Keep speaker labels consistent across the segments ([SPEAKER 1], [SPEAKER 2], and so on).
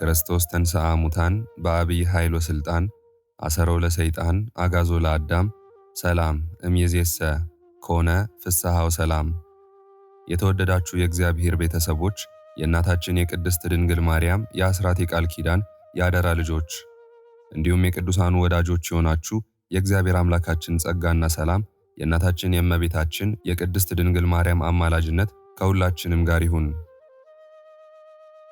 [SPEAKER 1] ክርስቶስ ተንሥአ እሙታን በአብይ ኃይል ወሥልጣን አሰሮ ለሰይጣን አጋዞ ለአዳም ሰላም እምይእዜሰ ኮነ ፍስሐ ወሰላም። የተወደዳችሁ የእግዚአብሔር ቤተሰቦች የእናታችን የቅድስት ድንግል ማርያም የአስራት የቃል ኪዳን የአደራ ልጆች እንዲሁም የቅዱሳኑ ወዳጆች የሆናችሁ የእግዚአብሔር አምላካችን ጸጋና ሰላም የእናታችን የእመቤታችን የቅድስት ድንግል ማርያም አማላጅነት ከሁላችንም ጋር ይሁን።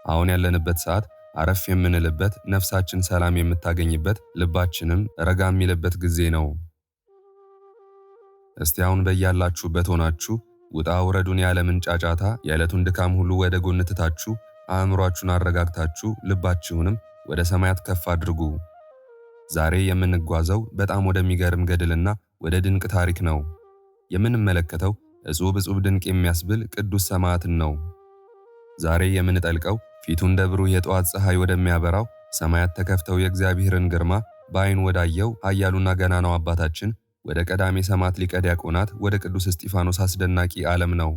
[SPEAKER 1] አሁን ያለንበት ሰዓት አረፍ የምንልበት፣ ነፍሳችን ሰላም የምታገኝበት፣ ልባችንም ረጋ የሚልበት ጊዜ ነው። እስቲ አሁን በያላችሁበት ሆናችሁ ውጣ ውረዱን የዓለምን ጫጫታ የዕለቱን ድካም ሁሉ ወደ ጎን ትታችሁ አእምሯችሁን አረጋግታችሁ ልባችሁንም ወደ ሰማያት ከፍ አድርጉ። ዛሬ የምንጓዘው በጣም ወደሚገርም ገድልና ወደ ድንቅ ታሪክ ነው። የምንመለከተው እጹብ ድንቅ የሚያስብል ቅዱስ ሰማዕትን ነው። ዛሬ የምንጠልቀው ፊቱ እንደ ብሩህ የጠዋት ፀሐይ ወደሚያበራው ሰማያት ተከፍተው የእግዚአብሔርን ግርማ በዓይኑ ወዳየው ኃያሉና ገናናው አባታችን ወደ ቀዳሜ ሰማዕት ሊቀ ዲያቆናት ወደ ቅዱስ እስጢፋኖስ አስደናቂ ዓለም ነው።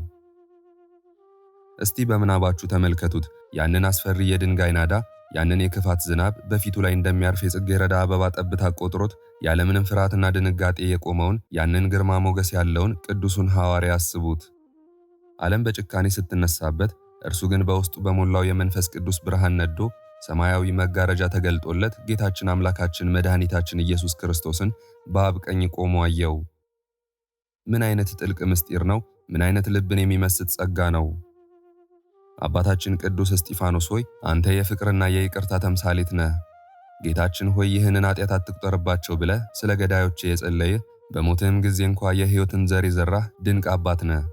[SPEAKER 1] እስቲ በምናባችሁ ተመልከቱት። ያንን አስፈሪ የድንጋይ ናዳ፣ ያንን የክፋት ዝናብ በፊቱ ላይ እንደሚያርፍ የጽጌረዳ አበባ ጠብታ ቆጥሮት ያለምንም ፍርሃትና ድንጋጤ የቆመውን ያንን ግርማ ሞገስ ያለውን ቅዱሱን ሐዋርያ አስቡት። ዓለም በጭካኔ ስትነሳበት እርሱ ግን በውስጡ በሞላው የመንፈስ ቅዱስ ብርሃን ነዶ ሰማያዊ መጋረጃ ተገልጦለት ጌታችን አምላካችን መድኃኒታችን ኢየሱስ ክርስቶስን በአብ ቀኝ ቆሞ አየው። ምን አይነት ጥልቅ ምስጢር ነው! ምን አይነት ልብን የሚመስጥ ጸጋ ነው! አባታችን ቅዱስ እስጢፋኖስ ሆይ አንተ የፍቅርና የይቅርታ ተምሳሌት ነህ። ጌታችን ሆይ ይህንን ኃጢአት አትቁጠርባቸው ብለህ ስለ ገዳዮች የጸለይህ በሞትህም ጊዜ እንኳ የሕይወትን ዘር የዘራህ ድንቅ አባት ነህ።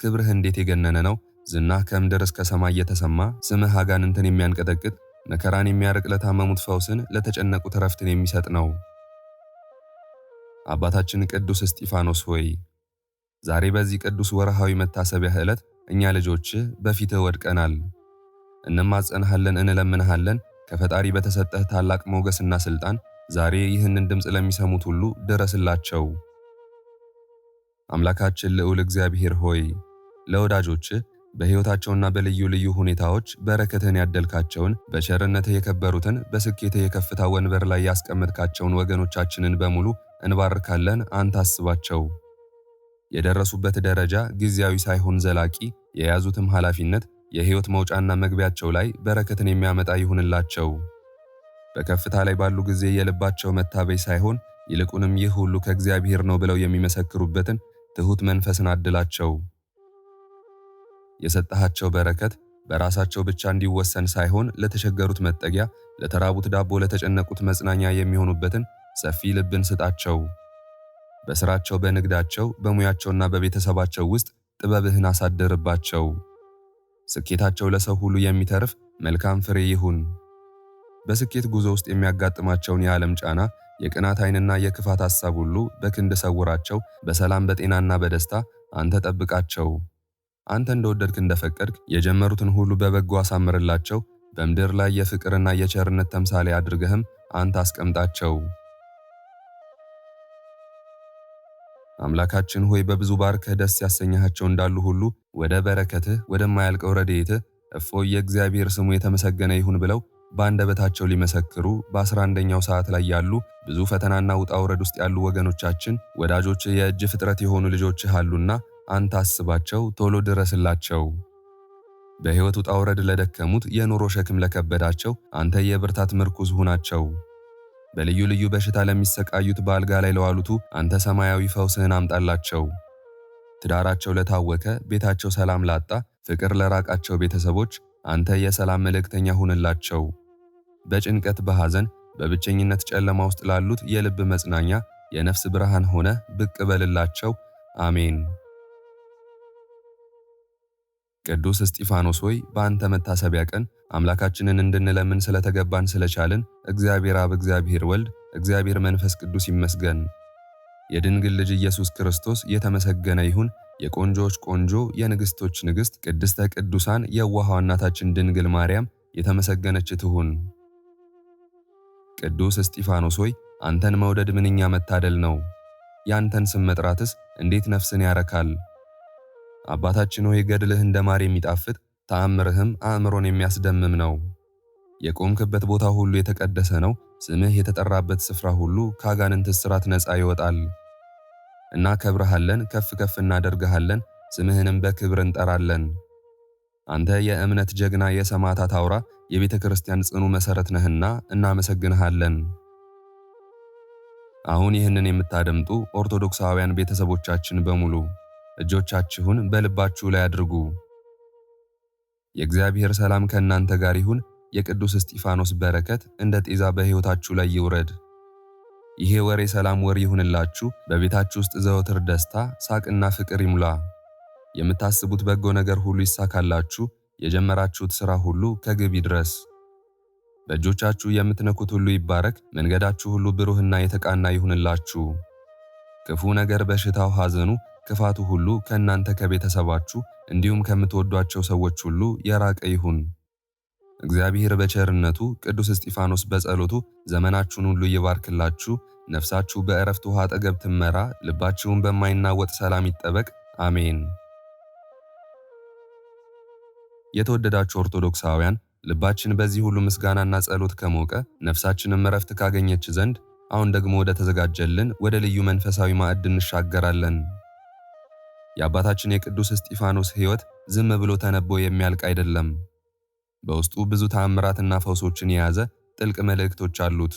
[SPEAKER 1] ክብርህ እንዴት የገነነ ነው! ዝናህ ከምድር እስከ ሰማይ የተሰማ፣ ስምህ አጋንንትን የሚያንቀጠቅጥ፣ መከራን የሚያርቅ፣ ለታመሙት ፈውስን፣ ለተጨነቁት ዕረፍትን የሚሰጥ ነው። አባታችን ቅዱስ እስጢፋኖስ ሆይ ዛሬ በዚህ ቅዱስ ወርሃዊ መታሰቢያህ ዕለት እኛ ልጆችህ በፊትህ ወድቀናል። እንማጸንሃለን፣ እንለምንሃለን። ከፈጣሪ በተሰጠህ ታላቅ ሞገስና ሥልጣን ዛሬ ይህንን ድምፅ ለሚሰሙት ሁሉ ድረስላቸው። አምላካችን ልዑል እግዚአብሔር ሆይ ለወዳጆችህ በሕይወታቸውና በልዩ ልዩ ሁኔታዎች በረከትህን ያደልካቸውን፣ በቸርነትህ የከበሩትን፣ በስኬትህ የከፍታ ወንበር ላይ ያስቀመጥካቸውን ወገኖቻችንን በሙሉ እንባርካለን። አንተ አስባቸው። የደረሱበት ደረጃ ጊዜያዊ ሳይሆን ዘላቂ፣ የያዙትም ኃላፊነት የሕይወት መውጫና መግቢያቸው ላይ በረከትን የሚያመጣ ይሁንላቸው። በከፍታ ላይ ባሉ ጊዜ የልባቸው መታበይ ሳይሆን ይልቁንም ይህ ሁሉ ከእግዚአብሔር ነው ብለው የሚመሰክሩበትን ትሑት መንፈስን አድላቸው። የሰጠሃቸው በረከት በራሳቸው ብቻ እንዲወሰን ሳይሆን ለተቸገሩት መጠጊያ፣ ለተራቡት ዳቦ፣ ለተጨነቁት መጽናኛ የሚሆኑበትን ሰፊ ልብን ስጣቸው። በሥራቸው፣ በንግዳቸው፣ በሙያቸውና በቤተሰባቸው ውስጥ ጥበብህን አሳድርባቸው። ስኬታቸው ለሰው ሁሉ የሚተርፍ መልካም ፍሬ ይሁን። በስኬት ጉዞ ውስጥ የሚያጋጥማቸውን የዓለም ጫና፣ የቅናት ዓይንና የክፋት ሐሳብ ሁሉ በክንድ ሰውራቸው። በሰላም በጤናና በደስታ አንተ ጠብቃቸው። አንተ እንደወደድክ እንደፈቀድክ የጀመሩትን ሁሉ በበጎ አሳምርላቸው። በምድር ላይ የፍቅርና የቸርነት ተምሳሌ አድርገህም አንተ አስቀምጣቸው። አምላካችን ሆይ በብዙ ባርከህ ደስ ያሰኛቸው እንዳሉ ሁሉ ወደ በረከትህ ወደማያልቀው ረድኤትህ እፎይ የእግዚአብሔር ስሙ የተመሰገነ ይሁን ብለው በአንደበታቸው ሊመሰክሩ በ11ኛው ሰዓት ላይ ያሉ ብዙ ፈተናና ውጣ ውረድ ውስጥ ያሉ ወገኖቻችን፣ ወዳጆችህ፣ የእጅ ፍጥረት የሆኑ ልጆችህ አሉና አንተ አስባቸው፣ ቶሎ ድረስላቸው። በሕይወት ውጣ ውረድ ለደከሙት፣ የኑሮ ሸክም ለከበዳቸው አንተ የብርታት ምርኩዝ ሁናቸው። በልዩ ልዩ በሽታ ለሚሰቃዩት፣ በአልጋ ላይ ለዋሉቱ አንተ ሰማያዊ ፈውስህን አምጣላቸው። ትዳራቸው ለታወከ፣ ቤታቸው ሰላም ላጣ፣ ፍቅር ለራቃቸው ቤተሰቦች አንተ የሰላም መልእክተኛ ሁንላቸው። በጭንቀት በሐዘን በብቸኝነት ጨለማ ውስጥ ላሉት የልብ መጽናኛ፣ የነፍስ ብርሃን ሆነ ብቅ በልላቸው። አሜን። ቅዱስ እስጢፋኖስ ሆይ በአንተ መታሰቢያ ቀን አምላካችንን እንድንለምን ስለተገባን ስለቻልን እግዚአብሔር አብ፣ እግዚአብሔር ወልድ፣ እግዚአብሔር መንፈስ ቅዱስ ይመስገን። የድንግል ልጅ ኢየሱስ ክርስቶስ የተመሰገነ ይሁን። የቆንጆዎች ቆንጆ የንግሥቶች ንግሥት ቅድስተ ቅዱሳን የዋሃዋ እናታችን ድንግል ማርያም የተመሰገነች ትሁን። ቅዱስ እስጢፋኖስ ሆይ አንተን መውደድ ምንኛ መታደል ነው! ያንተን ስም መጥራትስ እንዴት ነፍስን ያረካል! አባታችን ሆይ ገድልህ እንደ ማር የሚጣፍጥ ተአምርህም አእምሮን የሚያስደምም ነው። የቆምክበት ቦታ ሁሉ የተቀደሰ ነው። ስምህ የተጠራበት ስፍራ ሁሉ ከአጋንንት እስራት ነፃ ይወጣል። እናከብርሃለን፣ ከፍ ከፍ እናደርግሃለን፣ ስምህንም በክብር እንጠራለን። አንተ የእምነት ጀግና፣ የሰማዕታት አውራ፣ የቤተ ክርስቲያን ጽኑ መሠረት ነህና እናመሰግንሃለን። አሁን ይህንን የምታደምጡ ኦርቶዶክሳውያን ቤተሰቦቻችን በሙሉ እጆቻችሁን በልባችሁ ላይ አድርጉ። የእግዚአብሔር ሰላም ከእናንተ ጋር ይሁን። የቅዱስ እስጢፋኖስ በረከት እንደ ጤዛ በሕይወታችሁ ላይ ይውረድ። ይሄ ወር የሰላም ወር ይሁንላችሁ። በቤታችሁ ውስጥ ዘወትር ደስታ፣ ሳቅና ፍቅር ይሙላ። የምታስቡት በጎ ነገር ሁሉ ይሳካላችሁ። የጀመራችሁት ሥራ ሁሉ ከግብ ይድረስ። በእጆቻችሁ የምትነኩት ሁሉ ይባረክ። መንገዳችሁ ሁሉ ብሩህና የተቃና ይሁንላችሁ። ክፉ ነገር፣ በሽታው፣ ሐዘኑ፣ ክፋቱ ሁሉ ከእናንተ ከቤተሰባችሁ እንዲሁም ከምትወዷቸው ሰዎች ሁሉ የራቀ ይሁን። እግዚአብሔር በቸርነቱ ቅዱስ እስጢፋኖስ በጸሎቱ ዘመናችሁን ሁሉ ይባርክላችሁ። ነፍሳችሁ በዕረፍት ውሃ አጠገብ ትመራ። ልባችሁን በማይናወጥ ሰላም ይጠበቅ። አሜን። የተወደዳችሁ ኦርቶዶክሳውያን ልባችን በዚህ ሁሉ ምስጋናና ጸሎት ከሞቀ ነፍሳችንም ዕረፍት ካገኘች ዘንድ አሁን ደግሞ ወደ ተዘጋጀልን ወደ ልዩ መንፈሳዊ ማዕድ እንሻገራለን። የአባታችን የቅዱስ እስጢፋኖስ ሕይወት ዝም ብሎ ተነቦ የሚያልቅ አይደለም። በውስጡ ብዙ ተአምራትና ፈውሶችን የያዘ ጥልቅ መልእክቶች አሉት።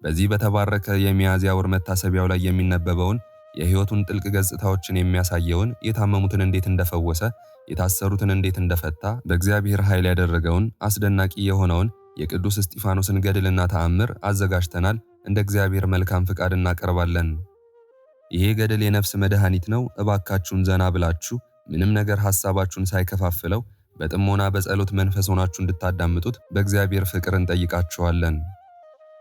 [SPEAKER 1] በዚህ በተባረከ የሚያዝያ ወር መታሰቢያው ላይ የሚነበበውን የሕይወቱን ጥልቅ ገጽታዎችን የሚያሳየውን የታመሙትን እንዴት እንደፈወሰ፣ የታሰሩትን እንዴት እንደፈታ፣ በእግዚአብሔር ኃይል ያደረገውን አስደናቂ የሆነውን የቅዱስ እስጢፋኖስን ገድልና ተአምር አዘጋጅተናል። እንደ እግዚአብሔር መልካም ፍቃድ እናቀርባለን። ይሄ ገድል የነፍስ መድኃኒት ነው። እባካችሁን ዘና ብላችሁ ምንም ነገር ሐሳባችሁን ሳይከፋፍለው በጥሞና በጸሎት መንፈስ ሆናችሁ እንድታዳምጡት በእግዚአብሔር ፍቅር እንጠይቃችኋለን።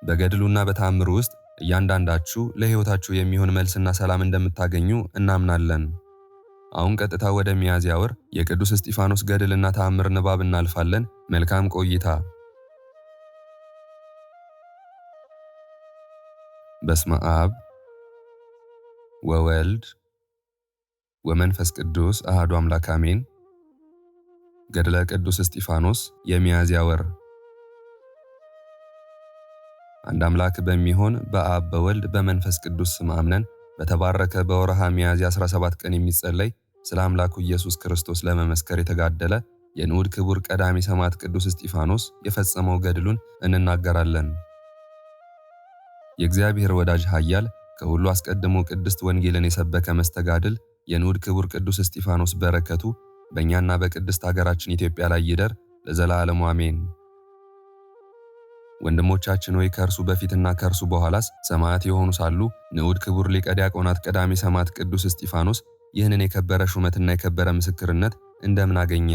[SPEAKER 1] በገድሉና በተአምሩ ውስጥ እያንዳንዳችሁ ለሕይወታችሁ የሚሆን መልስና ሰላም እንደምታገኙ እናምናለን። አሁን ቀጥታ ወደ ሚያዝያ ወር የቅዱስ እስጢፋኖስ ገድልና ተአምር ንባብ እናልፋለን። መልካም ቆይታ። በስመ አብ ወወልድ ወመንፈስ ቅዱስ አሐዱ አምላክ አሜን። ገድለ ቅዱስ እስጢፋኖስ የሚያዝያ ወር። አንድ አምላክ በሚሆን በአብ በወልድ በመንፈስ ቅዱስ ስም አምነን በተባረከ በወርሃ ሚያዝያ 17 ቀን የሚጸለይ ስለ አምላኩ ኢየሱስ ክርስቶስ ለመመስከር የተጋደለ የንዑድ ክቡር ቀዳሚ ሰማዕት ቅዱስ እስጢፋኖስ የፈጸመው ገድሉን እንናገራለን። የእግዚአብሔር ወዳጅ ኃያል ከሁሉ አስቀድሞ ቅድስት ወንጌልን የሰበከ መስተጋድል የንዑድ ክቡር ቅዱስ እስጢፋኖስ በረከቱ በእኛና በቅድስት ሀገራችን ኢትዮጵያ ላይ ይደር ለዘላለሙ አሜን። ወንድሞቻችን ሆይ ከእርሱ በፊትና ከእርሱ በኋላስ ሰማዕት የሆኑ ሳሉ ንዑድ ክቡር ሊቀ ዲያቆናት ቀዳሚ ሰማዕት ቅዱስ እስጢፋኖስ ይህንን የከበረ ሹመትና የከበረ ምስክርነት እንደምን አገኘ?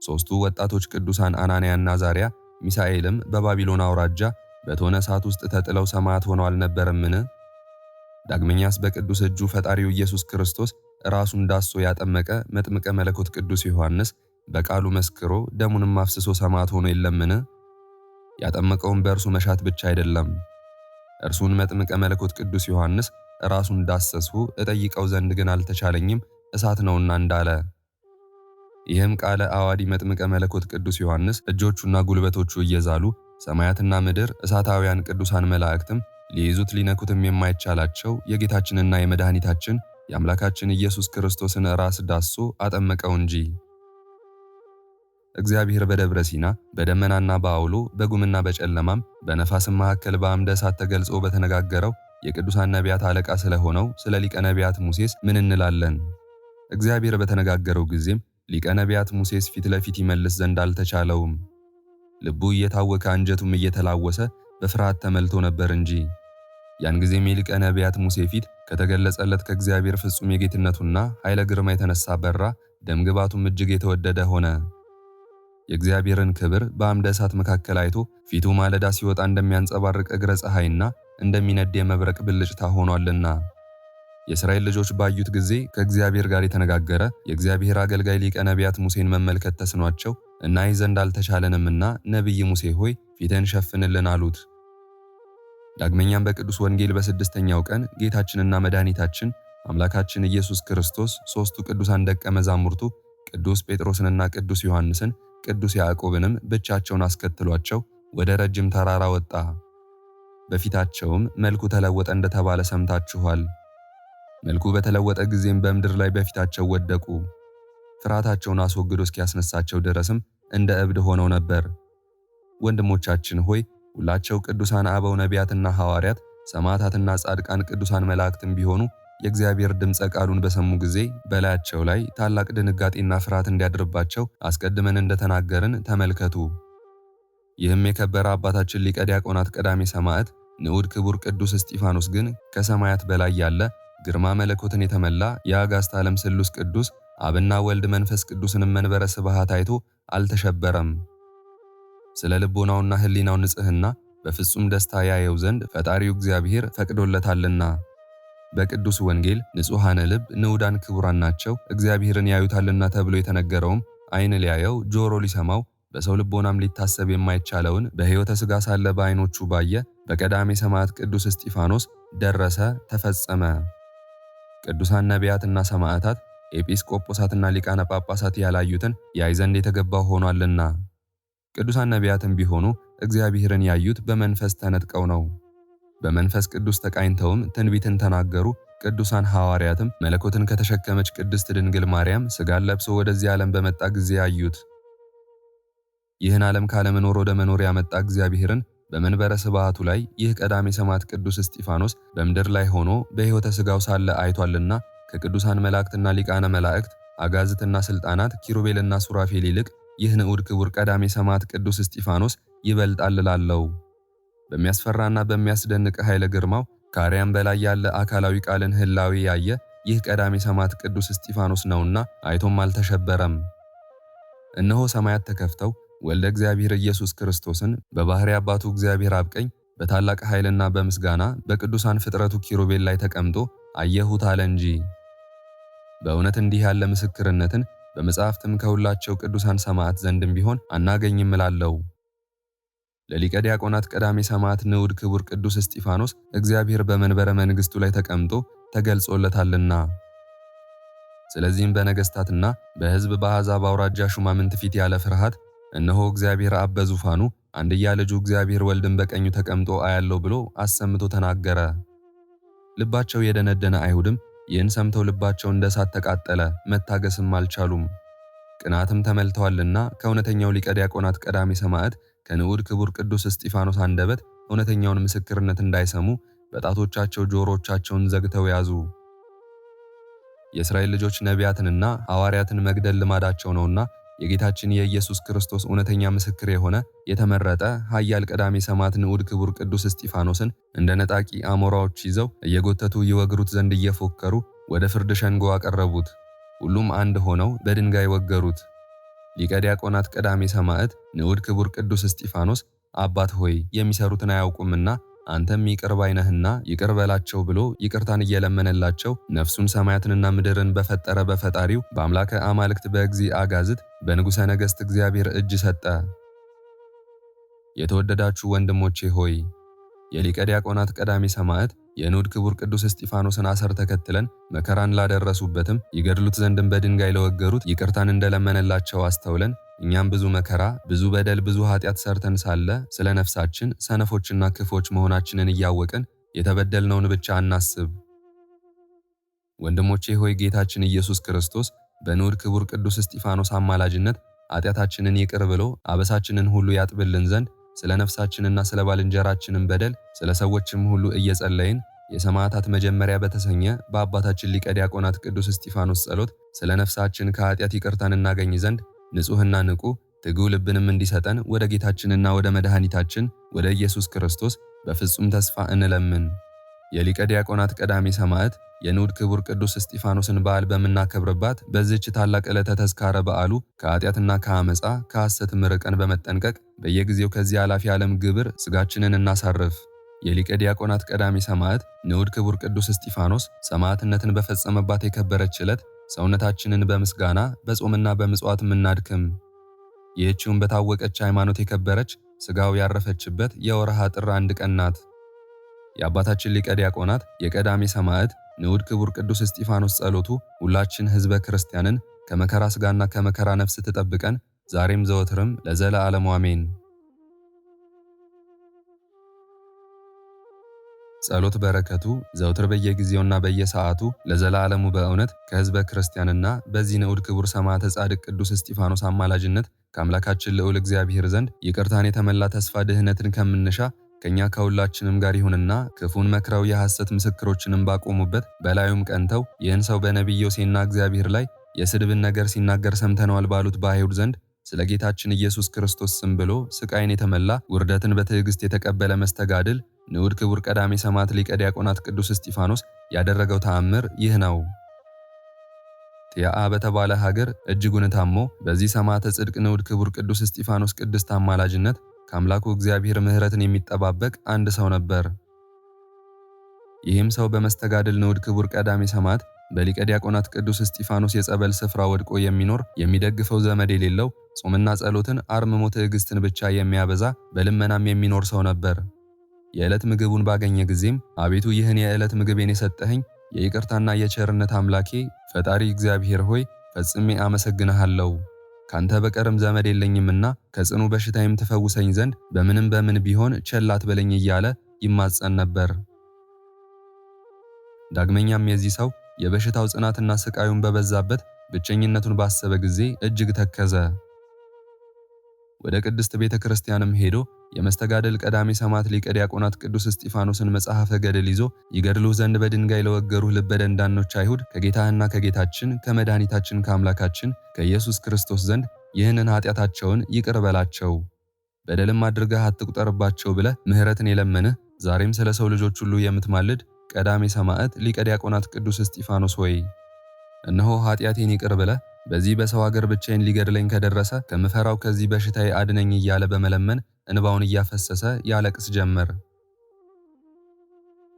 [SPEAKER 1] ሦስቱ ወጣቶች ቅዱሳን አናንያና አዛርያ ሚሳኤልም በባቢሎን አውራጃ በእቶነ እሳት ውስጥ ተጥለው ሰማዕት ሆነው አልነበረምን? ዳግመኛስ በቅዱስ እጁ ፈጣሪው ኢየሱስ ክርስቶስ ራሱን ዳሶ ያጠመቀ መጥምቀ መለኮት ቅዱስ ዮሐንስ በቃሉ መስክሮ ደሙንም አፍስሶ ሰማዕት ሆኖ የለምን? ያጠመቀውን በእርሱ መሻት ብቻ አይደለም። እርሱን መጥምቀ መለኮት ቅዱስ ዮሐንስ ራሱን ዳሰስሁ እጠይቀው ዘንድ ግን አልተቻለኝም እሳት ነውና እንዳለ። ይህም ቃለ አዋዲ መጥምቀ መለኮት ቅዱስ ዮሐንስ እጆቹና ጉልበቶቹ እየዛሉ ሰማያትና ምድር እሳታውያን ቅዱሳን መላእክትም ሊይዙት ሊነኩትም የማይቻላቸው የጌታችንና የመድኃኒታችን የአምላካችን ኢየሱስ ክርስቶስን ራስ ዳሶ አጠመቀው እንጂ። እግዚአብሔር በደብረ ሲና በደመናና በአውሎ በጉምና በጨለማም በነፋስም መካከል በአምደ እሳት ተገልጾ በተነጋገረው የቅዱሳን ነቢያት አለቃ ስለሆነው ስለ ሊቀ ነቢያት ሙሴስ ምን እንላለን? እግዚአብሔር በተነጋገረው ጊዜም ሊቀ ነቢያት ሙሴስ ፊት ለፊት ይመልስ ዘንድ አልተቻለውም። ልቡ እየታወከ አንጀቱም እየተላወሰ በፍርሃት ተመልቶ ነበር እንጂ። ያን ጊዜም የሊቀ ነቢያት ሙሴ ፊት ከተገለጸለት ከእግዚአብሔር ፍጹም የጌትነቱና ኃይለ ግርማ የተነሳ በራ፣ ደምግባቱም እጅግ የተወደደ ሆነ። የእግዚአብሔርን ክብር በአምደ እሳት መካከል አይቶ ፊቱ ማለዳ ሲወጣ እንደሚያንጸባርቅ እግረ ፀሐይና እንደሚነድ የመብረቅ ብልጭታ ሆኗልና። የእስራኤል ልጆች ባዩት ጊዜ ከእግዚአብሔር ጋር የተነጋገረ የእግዚአብሔር አገልጋይ ሊቀ ነቢያት ሙሴን መመልከት ተስኗቸው እናይ ዘንድ አልተቻለንምና ነቢይ ሙሴ ሆይ ፊትህን ሸፍንልን አሉት። ዳግመኛም በቅዱስ ወንጌል በስድስተኛው ቀን ጌታችንና መድኃኒታችን አምላካችን ኢየሱስ ክርስቶስ ሦስቱ ቅዱሳን ደቀ መዛሙርቱ ቅዱስ ጴጥሮስንና ቅዱስ ዮሐንስን ቅዱስ ያዕቆብንም ብቻቸውን አስከትሏቸው ወደ ረጅም ተራራ ወጣ። በፊታቸውም መልኩ ተለወጠ እንደተባለ ሰምታችኋል። መልኩ በተለወጠ ጊዜም በምድር ላይ በፊታቸው ወደቁ። ፍርሃታቸውን አስወግዶ እስኪያስነሳቸው ድረስም እንደ እብድ ሆነው ነበር። ወንድሞቻችን ሆይ ሁላቸው ቅዱሳን አበው ነቢያትና ሐዋርያት፣ ሰማዕታትና ጻድቃን፣ ቅዱሳን መላእክትም ቢሆኑ የእግዚአብሔር ድምፀ ቃሉን በሰሙ ጊዜ በላያቸው ላይ ታላቅ ድንጋጤና ፍርሃት እንዲያድርባቸው አስቀድመን እንደተናገርን ተመልከቱ። ይህም የከበረ አባታችን ሊቀ ዲያቆናት ቀዳሜ ሰማዕት ንዑድ ክቡር ቅዱስ እስጢፋኖስ ግን ከሰማያት በላይ ያለ ግርማ መለኮትን የተመላ የአጋዕዝተ ዓለም ስሉስ ቅዱስ አብና ወልድ መንፈስ ቅዱስንም መንበረ ስብሐት አይቶ አልተሸበረም። ስለ ልቦናውና ሕሊናው ንጽሕና በፍጹም ደስታ ያየው ዘንድ ፈጣሪው እግዚአብሔር ፈቅዶለታልና። በቅዱስ ወንጌል ንጹሐነ ልብ ንዑዳን ክቡራን ናቸው እግዚአብሔርን ያዩታልና ተብሎ የተነገረውም ዓይን ሊያየው ጆሮ ሊሰማው በሰው ልቦናም ሊታሰብ የማይቻለውን በሕይወተ ሥጋ ሳለ በዓይኖቹ ባየ በቀዳሜ ሰማዕት ቅዱስ እስጢፋኖስ ደረሰ፣ ተፈጸመ። ቅዱሳን ነቢያትና ሰማዕታት ኤጲስቆጶሳትና ሊቃነ ጳጳሳት ያላዩትን ያይ ዘንድ የተገባው ሆኗልና። ቅዱሳን ነቢያትም ቢሆኑ እግዚአብሔርን ያዩት በመንፈስ ተነጥቀው ነው። በመንፈስ ቅዱስ ተቃኝተውም ትንቢትን ተናገሩ። ቅዱሳን ሐዋርያትም መለኮትን ከተሸከመች ቅድስት ድንግል ማርያም ሥጋን ለብሶ ወደዚህ ዓለም በመጣ ጊዜ ያዩት። ይህን ዓለም ካለመኖር ወደ መኖር ያመጣ እግዚአብሔርን በመንበረ ስብሐቱ ላይ ይህ ቀዳሜ ሰማዕት ቅዱስ እስጢፋኖስ በምድር ላይ ሆኖ በሕይወተ ሥጋው ሳለ አይቷልና ከቅዱሳን መላእክትና ሊቃነ መላእክት አጋዝትና ሥልጣናት ኪሩቤልና ሱራፌል ይልቅ ይህ ንዑድ ክቡር ቀዳሜ ሰማዕት ቅዱስ እስጢፋኖስ ይበልጣል እላለሁ። በሚያስፈራና በሚያስደንቅ ኃይለ ግርማው ከአርያም በላይ ያለ አካላዊ ቃልን ህላዌ ያየ ይህ ቀዳሜ ሰማዕት ቅዱስ እስጢፋኖስ ነውና አይቶም አልተሸበረም። እነሆ ሰማያት ተከፍተው ወልደ እግዚአብሔር ኢየሱስ ክርስቶስን በባሕርይ አባቱ እግዚአብሔር አብ ቀኝ በታላቅ ኃይልና በምስጋና በቅዱሳን ፍጥረቱ ኪሩቤል ላይ ተቀምጦ አየሁት አለ እንጂ። በእውነት እንዲህ ያለ ምስክርነትን በመጻሕፍትም ከሁላቸው ቅዱሳን ሰማዕት ዘንድም ቢሆን አናገኝም እላለሁ። ለሊቀ ዲያቆናት ቀዳሜ ሰማዕት ንዑድ ክቡር ቅዱስ እስጢፋኖስ እግዚአብሔር በመንበረ መንግሥቱ ላይ ተቀምጦ ተገልጾለታልና። ስለዚህም በነገሥታትና በሕዝብ በአሕዛብ አውራጃ ሹማምንት ፊት ያለ ፍርሃት እነሆ እግዚአብሔር አብ በዙፋኑ አንድያ ልጁ እግዚአብሔር ወልድን በቀኙ ተቀምጦ አያለው ብሎ አሰምቶ ተናገረ። ልባቸው የደነደነ አይሁድም ይህን ሰምተው ልባቸው እንደ እሳት ተቃጠለ፣ መታገስም አልቻሉም። ቅናትም ተመልተዋልና ከእውነተኛው ሊቀ ዲያቆናት ቀዳሜ ሰማዕት ከንዑድ ክቡር ቅዱስ እስጢፋኖስ አንደበት እውነተኛውን ምስክርነት እንዳይሰሙ በጣቶቻቸው ጆሮቻቸውን ዘግተው ያዙ። የእስራኤል ልጆች ነቢያትንና ሐዋርያትን መግደል ልማዳቸው ነውና የጌታችን የኢየሱስ ክርስቶስ እውነተኛ ምስክር የሆነ የተመረጠ ኃያል ቀዳሜ ሰማዕት ንዑድ ክቡር ቅዱስ እስጢፋኖስን እንደ ነጣቂ አሞራዎች ይዘው እየጎተቱ ይወግሩት ዘንድ እየፎከሩ ወደ ፍርድ ሸንጎ አቀረቡት። ሁሉም አንድ ሆነው በድንጋይ ወገሩት። ሊቀ ዲያቆናት ቀዳሜ ሰማዕት ንዑድ ክቡር ቅዱስ እስጢፋኖስ አባት ሆይ የሚሰሩትን አያውቁምና አንተም ይቅር ባይ ነህና ይቅር በላቸው ብሎ ይቅርታን እየለመነላቸው ነፍሱን ሰማያትንና ምድርን በፈጠረ በፈጣሪው በአምላከ አማልክት በእግዚእ አጋዝት በንጉሠ ነገሥት እግዚአብሔር እጅ ሰጠ። የተወደዳችሁ ወንድሞቼ ሆይ የሊቀ ዲያቆናት ቀዳሜ ሰማዕት የንዑድ ክቡር ቅዱስ እስጢፋኖስን አሰር ተከትለን መከራን ላደረሱበትም ይገድሉት ዘንድም በድንጋይ ለወገሩት ይቅርታን እንደለመነላቸው አስተውለን እኛም ብዙ መከራ፣ ብዙ በደል፣ ብዙ ኃጢአት ሰርተን ሳለ ስለ ነፍሳችን ሰነፎችና ክፎች መሆናችንን እያወቅን የተበደልነውን ብቻ አናስብ። ወንድሞቼ ሆይ ጌታችን ኢየሱስ ክርስቶስ በንዑድ ክቡር ቅዱስ እስጢፋኖስ አማላጅነት ኃጢአታችንን ይቅር ብሎ አበሳችንን ሁሉ ያጥብልን ዘንድ ስለ ነፍሳችንና ስለ ባልንጀራችንም በደል ስለ ሰዎችም ሁሉ እየጸለይን የሰማዕታት መጀመሪያ በተሰኘ በአባታችን ሊቀ ዲያቆናት ቅዱስ እስጢፋኖስ ጸሎት ስለ ነፍሳችን ከኃጢአት ይቅርታን እናገኝ ዘንድ ንጹሕና ንቁ ትጉህ ልብንም እንዲሰጠን ወደ ጌታችንና ወደ መድኃኒታችን ወደ ኢየሱስ ክርስቶስ በፍጹም ተስፋ እንለምን። የሊቀ ዲያቆናት ቀዳሜ ሰማዕት የንዑድ ክቡር ቅዱስ እስጢፋኖስን በዓል በምናከብርባት በዚህች ታላቅ ዕለተ ተዝካረ በዓሉ ከኃጢአትና ከአመፃ ከሐሰትም ርቀን በመጠንቀቅ በየጊዜው ከዚህ ኃላፊ ዓለም ግብር ሥጋችንን እናሳርፍ። የሊቀ ዲያቆናት ቀዳሜ ሰማዕት ንዑድ ክቡር ቅዱስ እስጢፋኖስ ሰማዕትነትን በፈጸመባት የከበረች ዕለት ሰውነታችንን በምስጋና በጾምና በምጽዋት እናድክም። ይህችውም በታወቀች ሃይማኖት የከበረች ሥጋው ያረፈችበት የወርሃ ጥር 1 ቀን ናት። የአባታችን ሊቀ ዲያቆናት የቀዳሜ ሰማዕት ንዑድ ክቡር ቅዱስ እስጢፋኖስ ጸሎቱ ሁላችን ሕዝበ ክርስቲያንን ከመከራ ሥጋና ከመከራ ነፍስ ትጠብቀን ዛሬም ዘወትርም ለዘለዓለሙ አሜን። ጸሎት በረከቱ ዘውትር በየጊዜውና በየሰዓቱ ለዘላለሙ በእውነት ከሕዝበ ክርስቲያንና በዚህ ንዑድ ክቡር ሰማዕተ ጻድቅ ቅዱስ እስጢፋኖስ አማላጅነት ከአምላካችን ልዑል እግዚአብሔር ዘንድ ይቅርታን የተመላ ተስፋ ድህነትን ከምንሻ ከኛ ከሁላችንም ጋር ይሁንና ክፉን መክረው የሐሰት ምስክሮችንም ባቆሙበት በላዩም ቀንተው ይህን ሰው በነቢይ ዮሴና እግዚአብሔር ላይ የስድብን ነገር ሲናገር ሰምተነዋል ባሉት በአይሁድ ዘንድ ስለ ጌታችን ኢየሱስ ክርስቶስ ስም ብሎ ስቃይን የተመላ ውርደትን በትዕግስት የተቀበለ መስተጋድል ንዑድ ክቡር ቀዳሜ ሰማዕት ሊቀ ዲያቆናት ቅዱስ እስጢፋኖስ ያደረገው ተአምር ይህ ነው። ቲያአ በተባለ ሀገር እጅጉን ታሞ በዚህ ሰማዕተ ጽድቅ ንዑድ ክቡር ቅዱስ እስጢፋኖስ ቅድስት አማላጅነት ከአምላኩ እግዚአብሔር ምሕረትን የሚጠባበቅ አንድ ሰው ነበር። ይህም ሰው በመስተጋድል ንዑድ ክቡር ቀዳሜ ሰማዕት በሊቀ ዲያቆናት ቅዱስ እስጢፋኖስ የጸበል ስፍራ ወድቆ የሚኖር የሚደግፈው ዘመድ የሌለው ጾምና ጸሎትን አርምሞ ትዕግስትን ብቻ የሚያበዛ በልመናም የሚኖር ሰው ነበር። የዕለት ምግቡን ባገኘ ጊዜም አቤቱ ይህን የዕለት ምግቤን የሰጠኸኝ የይቅርታና የቸርነት አምላኬ ፈጣሪ እግዚአብሔር ሆይ ፈጽሜ አመሰግንሃለሁ። ካንተ በቀርም ዘመድ የለኝምና ከጽኑ በሽታዬም ትፈውሰኝ ዘንድ በምን ቢሆን ቸል አትበለኝ እያለ ይማጸን ነበር። ዳግመኛም የዚህ ሰው የበሽታው ጽናትና ስቃዩን በበዛበት ብቸኝነቱን ባሰበ ጊዜ እጅግ ተከዘ። ወደ ቅድስት ቤተ ክርስቲያንም ሄዶ የመስተጋድል ቀዳሜ ሰማዕት ሊቀ ዲያቆናት ቅዱስ እስጢፋኖስን መጽሐፈ ገድል ይዞ ይገድሉህ ዘንድ በድንጋይ ለወገሩህ ልበ ደንዳኖች አይሁድ ከጌታህና ከጌታችን ከመድኃኒታችን ከአምላካችን ከኢየሱስ ክርስቶስ ዘንድ ይህንን ኃጢአታቸውን ይቅር በላቸው፣ በደልም አድርገህ አትቁጠርባቸው ብለህ ምሕረትን የለመንህ ዛሬም ስለ ሰው ልጆች ሁሉ የምትማልድ ቀዳሜ ሰማዕት ሊቀ ዲያቆናት ቅዱስ እስጢፋኖስ ሆይ እነሆ ኃጢአቴን ይቅር ብለህ በዚህ በሰው ሀገር ብቻዬን ሊገድለኝ ከደረሰ ከምፈራው ከዚህ በሽታዬ አድነኝ እያለ በመለመን እንባውን እያፈሰሰ ያለቅስ ጀመር።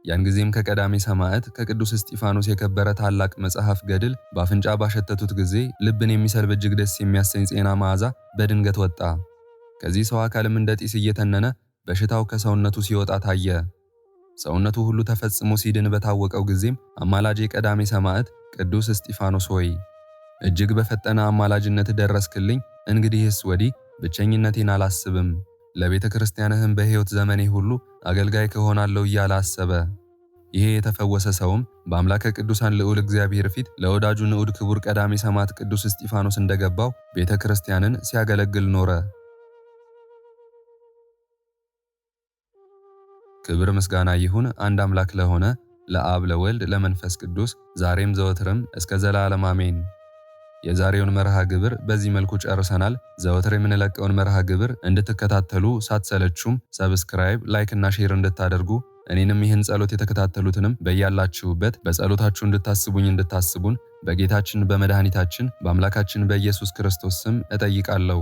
[SPEAKER 1] ያን ጊዜም ከቀዳሜ ሰማዕት ከቅዱስ እስጢፋኖስ የከበረ ታላቅ መጽሐፍ ገድል በአፍንጫ ባሸተቱት ጊዜ ልብን የሚሰልብ እጅግ ደስ የሚያሰኝ ጤና መዓዛ በድንገት ወጣ። ከዚህ ሰው አካልም እንደ ጢስ እየተነነ በሽታው ከሰውነቱ ሲወጣ ታየ። ሰውነቱ ሁሉ ተፈጽሞ ሲድን በታወቀው ጊዜም አማላጄ ቀዳሜ ሰማዕት ቅዱስ እስጢፋኖስ ሆይ እጅግ በፈጠነ አማላጅነት ደረስክልኝ። እንግዲህስ ወዲህ ብቸኝነቴን አላስብም፣ ለቤተ ክርስቲያንህም በሕይወት ዘመኔ ሁሉ አገልጋይ ከሆናለሁ እያለ አሰበ። ይሄ የተፈወሰ ሰውም በአምላከ ቅዱሳን ልዑል እግዚአብሔር ፊት ለወዳጁ ንዑድ ክቡር ቀዳሜ ሰማዕት ቅዱስ እስጢፋኖስ እንደገባው ቤተ ክርስቲያንን ሲያገለግል ኖረ። ክብር ምስጋና ይሁን አንድ አምላክ ለሆነ ለአብ ለወልድ ለመንፈስ ቅዱስ ዛሬም ዘወትርም እስከ ዘላለም አሜን። የዛሬውን መርሃ ግብር በዚህ መልኩ ጨርሰናል። ዘወትር የምንለቀውን መርሃ ግብር እንድትከታተሉ ሳትሰለቹም ሰብስክራይብ፣ ላይክ እና ሼር እንድታደርጉ እኔንም ይህን ጸሎት የተከታተሉትንም በያላችሁበት በጸሎታችሁ እንድታስቡን በጌታችን በመድኃኒታችን በአምላካችን በኢየሱስ ክርስቶስ ስም እጠይቃለሁ።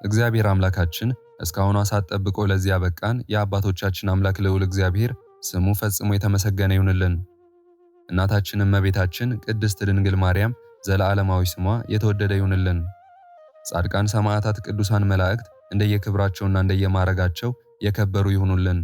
[SPEAKER 1] እግዚአብሔር አምላካችን እስካሁኗ ሰዓት ጠብቆ ለዚህ ያበቃን የአባቶቻችን አምላክ ልዑል እግዚአብሔር ስሙ ፈጽሞ የተመሰገነ ይሁንልን። እናታችን እመቤታችን ቅድስት ድንግል ማርያም ዘለዓለማዊ ስሟ የተወደደ ይሁንልን። ጻድቃን ሰማዕታት፣ ቅዱሳን መላእክት እንደየክብራቸውና እንደየማረጋቸው የከበሩ ይሁኑልን።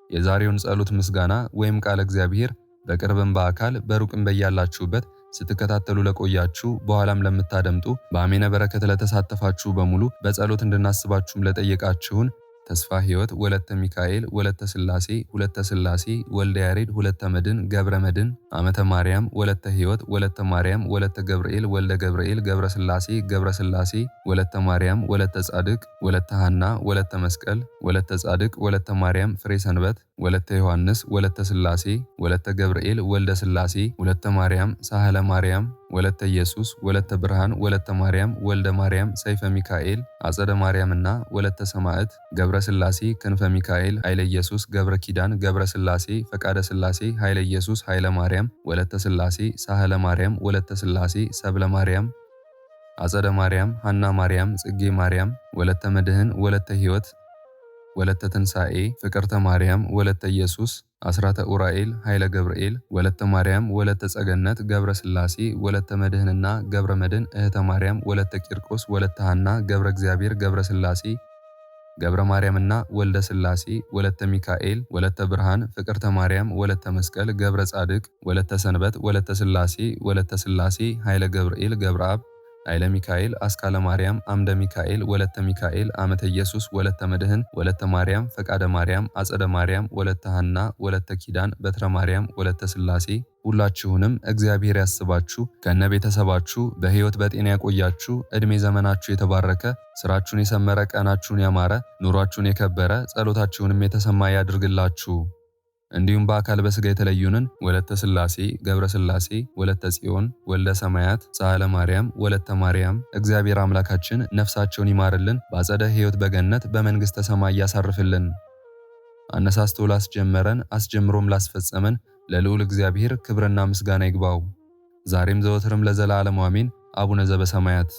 [SPEAKER 1] የዛሬውን ጸሎት ምስጋና ወይም ቃለ እግዚአብሔር በቅርብም በአካል በሩቅም በያላችሁበት ስትከታተሉ ለቆያችሁ በኋላም ለምታደምጡ በአሜነ በረከት ለተሳተፋችሁ በሙሉ በጸሎት እንድናስባችሁም ለጠየቃችሁን ተስፋ ሕይወት ወለተ ሚካኤል ወለተ ሥላሴ ሁለተ ሥላሴ ወልደ ያሬድ ሁለተ መድን ገብረ መድን አመተ ማርያም ወለተ ሕይወት ወለተ ማርያም ወለተ ገብርኤል ወልደ ገብርኤል ገብረ ሥላሴ ወለተ ማርያም ወለተ ጻድቅ ወለተ ሐና ወለተ መስቀል ወለተ ጻድቅ ወለተ ማርያም ፍሬ ሰንበት ወለተ ዮሐንስ ወለተ ሥላሴ ወለተ ገብርኤል ወልደ ሥላሴ ወለተ ማርያም ሳህለ ማርያም ወለተ ኢየሱስ ወለተ ብርሃን ወለተ ማርያም ወልደ ማርያም ሰይፈ ሚካኤል አጸደ ማርያምና ወለተ ሰማዕት ገብረ ሥላሴ ክንፈ ሚካኤል ኃይለ ኢየሱስ ገብረ ኪዳን ገብረ ሥላሴ ፈቃደ ሥላሴ ኃይለ ኢየሱስ ኃይለ ማርያም ወለተ ሥላሴ ሳህለ ማርያም ወለተ ሥላሴ ሰብለ ማርያም አጸደ ማርያም ሐና ማርያም ጽጌ ማርያም ወለተ መድህን ወለተ ሕይወት ወለተ ትንሣኤ ፍቅርተ ማርያም ወለተ ኢየሱስ አስራተ ኡራኤል ኃይለ ገብርኤል ወለተ ማርያም ወለተ ጸገነት ገብረ ሥላሴ ወለተ መድህንና ገብረ መድን እህተ ማርያም ወለተ ቂርቆስ ወለተ ሐና ገብረ እግዚአብሔር ገብረ ሥላሴ ገብረ ማርያምና ወልደ ሥላሴ ወለተ ሚካኤል ወለተ ብርሃን ፍቅርተ ማርያም ወለተ መስቀል ገብረ ጻድቅ ወለተ ሰንበት ወለተ ሥላሴ ኃይለ ገብርኤል ገብረ አብ ኃይለ ሚካኤል፣ አስካለ ማርያም፣ አምደ ሚካኤል፣ ወለተ ሚካኤል፣ አመተ ኢየሱስ፣ ወለተ መድህን፣ ወለተ ማርያም፣ ፈቃደ ማርያም፣ አጸደ ማርያም፣ ወለተ ሐና፣ ወለተ ኪዳን፣ በትረ ማርያም፣ ወለተ ሥላሴ ሁላችሁንም እግዚአብሔር ያስባችሁ ከነ ቤተሰባችሁ በሕይወት በጤና ያቆያችሁ። ዕድሜ ዘመናችሁ የተባረከ፣ ስራችሁን የሰመረ፣ ቀናችሁን ያማረ፣ ኑሯችሁን የከበረ፣ ጸሎታችሁንም የተሰማ ያድርግላችሁ። እንዲሁም በአካል በሥጋ የተለዩንን ወለተ ሥላሴ፣ ገብረ ሥላሴ፣ ወለተ ጽዮን፣ ወልደ ሰማያት፣ ሳህለ ማርያም፣ ወለተ ማርያም እግዚአብሔር አምላካችን ነፍሳቸውን ይማርልን፣ በአጸደ ሕይወት በገነት በመንግሥተ ሰማይ ያሳርፍልን። አነሳስቶ ላስጀመረን አስጀምሮም ላስፈጸመን ለልዑል እግዚአብሔር ክብርና ምስጋና ይግባው ዛሬም ዘወትርም ለዘላለሙ አሜን። አቡነ ዘበሰማያት